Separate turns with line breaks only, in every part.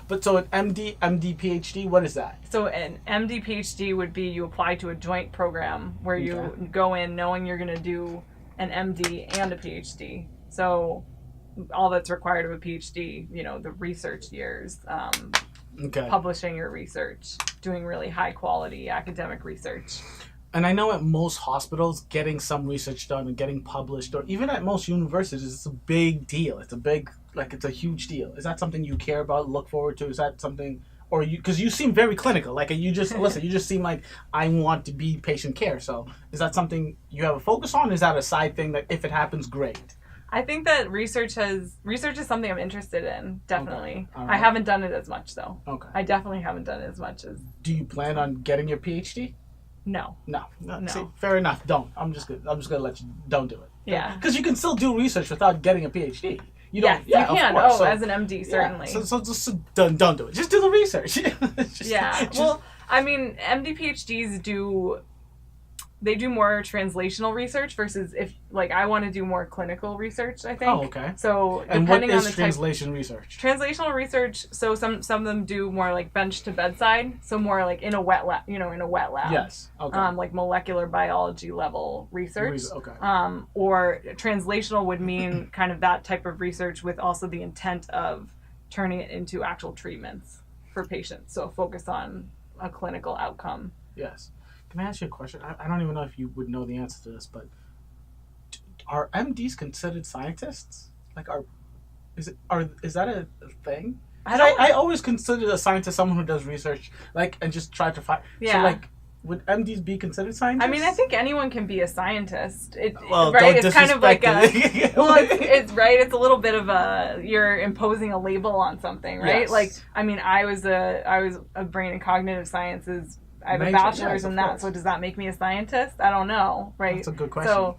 But so an MD-PhD, what is that?
So an MD-PhD would be you apply to a joint program where you
Okay.
go in knowing you're going to do an MD and a PhD. So all that's required of a PhD, the research years,
Okay.
publishing your research, doing really high quality academic research.
And I know at most hospitals, getting some research done and getting published, or even at most universities, it's a big deal. It's a huge deal. Is that something you care about, look forward to? Is that something, or because you seem very clinical, like you just, listen, you just seem like I want to be patient care. So is that something you have a focus on? Is that a side thing that if it happens, great?
I think that research is something I'm interested in, definitely.
Okay.
I haven't done it as much, though.
Okay.
I definitely haven't done it as much as...
Do you plan on getting your PhD?
No.
No.
No.
See, fair enough. Don't. I'm just gonna let you. Don't do it.
Yeah.
Because you can still do research without getting a PhD. You
can.
Of course. So,
as an MD, certainly.
Yeah. So just don't do it. Just do the research.
Well, I mean, MD PhDs do more translational research versus if I want to do more clinical research, I think.
Oh, okay.
So
and
depending
what is
on the
translation research?
Translational research. So some of them do more like bench to bedside. So more like in a wet lab. In a wet lab.
Yes. Okay.
Like molecular biology level research.
Okay.
Or translational would mean kind of that type of research with also the intent of turning it into actual treatments for patients. So focus on a clinical outcome.
Yes. Can I ask you a question? I don't even know if you would know the answer to this, but are MDs considered scientists? Is that a thing? I always considered a scientist someone who does research, and just try to find.
Yeah.
So, would MDs be considered scientists?
I mean, I think anyone can be a scientist. Right?
Don't
it's kind of like
it.
it's right. It's a little bit of you're imposing a label on something, right?
Yes.
I was a brain and cognitive sciences. I have a bachelor's in that, so does that make me a scientist? I don't know, right?
That's a good question. So,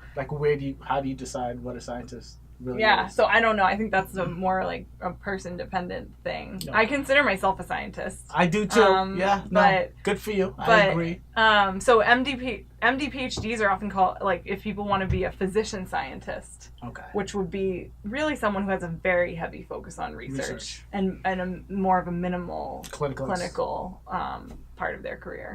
how do you decide what a scientist really is?
So I don't know. I think that's more like a person-dependent thing. No. I consider myself a scientist.
I do too. Good for you. I agree.
So MD PhDs are often called, if people want to be a physician scientist,
okay,
which would be really someone who has a very heavy focus on research. and more of a minimal clinical part of their career.